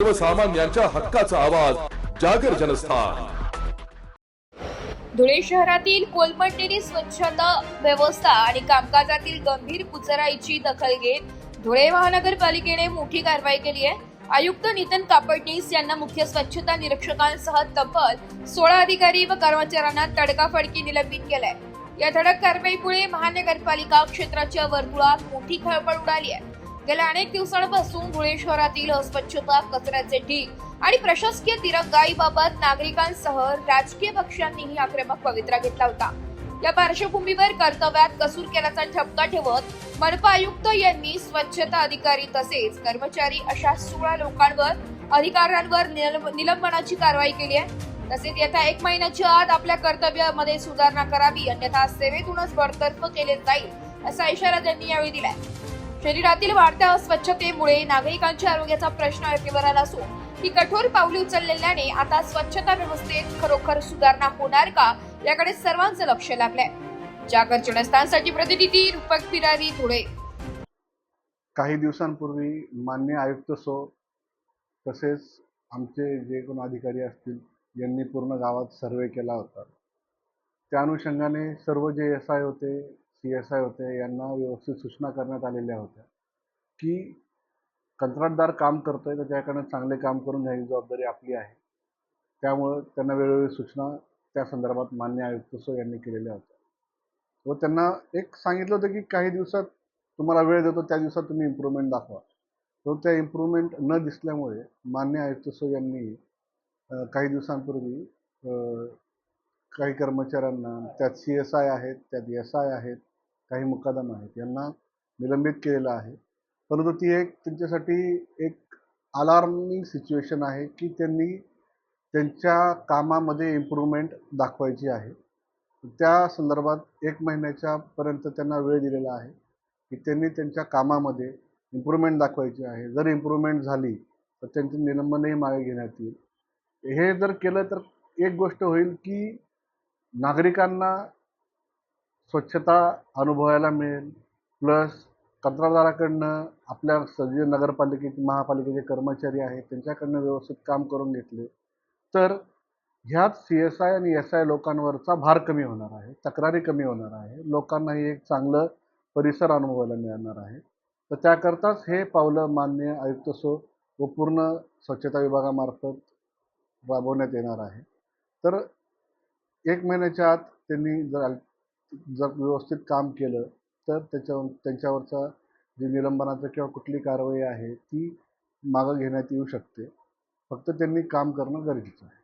सर्वसामान्यांच्या हक्काचा आवाज जागर जनस्थान। धुळे शहरातील कोलमडलेली स्वच्छता व्यवस्था आणि कामकाजातील गंभीर कुचराईची दखल घेत धुळे महानगरपालिकेने मोठी कारवाई केली आहे। आयुक्त नितीन कापडनीस यांना मुख्य स्वच्छता निरीक्षकांसह तब्बल 16 अधिकारी व कर्मचाऱ्यांना तडकाफडकी निलंबित केलंय। या धडक कारवाईमुळे महानगरपालिका क्षेत्राच्या वर्तुळात मोठी खळबळ उडाली आहे। गेल्या अनेक दिवसांपासून धुळे शहरातील अस्वच्छता, कचऱ्याचे ढीग आणि प्रशासकीय दिरंगाईबाबत नागरिकांसह राजकीय पक्षांनीही आक्रमक पवित्रा घेतला होता। या पार्श्वभूमीवर कर्तव्यात कसूर केल्याचा ठपका ठेवत मनपा आयुक्त यांनी स्वच्छता अधिकारी तसेच कर्मचारी अशा 16 लोकांवर अधिकाऱ्यांवर निलंबनाची कारवाई केली आहे। तसेच येत्या 1 महिन्याच्या आत आपल्या कर्तव्यामध्ये सुधारणा करावी, अन्यथा सेवेतूनच बडतर्फ केले जाईल असा इशारा त्यांनी यावेळी दिलाय। शहरातील वाढत्या अस्वच्छतेमुळे नागरिकांच्या आरोग्याचा प्रश्न ऐटीवर आला असून ही कठोर पावले उचललेल्याने आता स्वच्छता व्यवस्थेत खरोखर सुधारणा होणार का याकडे सर्वांचं लक्ष लागलंय। जागर जनस्थानसाठी प्रतिनिधी रूपक पिरारी, धुळे। काही दिवसांपूर्वी मान्य आयुक्त तसेच आमचे जे कोण अधिकारी असतील यांनी पूर्ण गावात सर्वे केला होता। त्या अनुषंगाने सर्व जे SI होते, CSI होते यांना व्यवस्थित सूचना करण्यात आलेल्या होत्या की कंत्राटदार काम करतोय तर त्याकडे चांगले काम करून घ्यायची जबाबदारी आपली आहे। त्यामुळे त्यांना वेळोवेळी सूचना त्या संदर्भात मान्य आयुक्त यांनी केलेल्या होत्या व त्यांना एक सांगितलं होतं की काही दिवसात तुम्हाला वेळ देतो, त्या दिवसात तुम्ही इम्प्रूव्हमेंट दाखवा। तो त्या इम्प्रूव्हमेंट न दिसल्यामुळे मान्य आयुक्त यांनी काही दिवसांपूर्वी काही कर्मचाऱ्यांना, त्यात CSI आहेत, त्यात SI आहेत, काही मुकादम आहेत, यांना निलंबित केलेलं आहे। परंतु ती एक त्यांच्यासाठी एक अलार्मिंग सिच्युएशन आहे की त्यांनी त्यांच्या कामामध्ये इम्प्रूव्हमेंट दाखवायची आहे। त्या संदर्भात 1 महिन्याच्या पर्यंत त्यांना वेळ दिलेला आहे की त्यांनी त्यांच्या कामामध्ये इम्प्रूव्हमेंट दाखवायची आहे। जर इम्प्रूव्हमेंट झाली तर त्यांचे निलंबनही मागे घेण्यात येईल। हे जर केलं तर एक गोष्ट होईल की नागरिकांना स्वच्छता अनुभवायला मिळेल, प्लस कंत्राटदाराकडनं आपल्या जे नगरपालिकेचे, महापालिकेचे कर्मचारी आहेत त्यांच्याकडनं व्यवस्थित काम करून घेतले तर ह्यात CSI आणि SI लोकांवरचा भार कमी होणार आहे, तक्रारी कमी होणार आहे, लोकांनाही एक चांगलं परिसर अनुभवायला मिळणार आहे। तर त्याकरताच हे पावलं मान्य आयुक्त व पूर्ण स्वच्छता विभागामार्फत राबवण्यात येणार आहे। तर 1 महिन्याच्या आत त्यांनी जर व्यवस्थित काम केलं तर त्यांच्यावरचा जे निलंबनाचं किंवा कुठली कारवाई आहे ती मागं घेण्यात येऊ शकते। फक्त त्यांनी काम करणं गरजेचं आहे।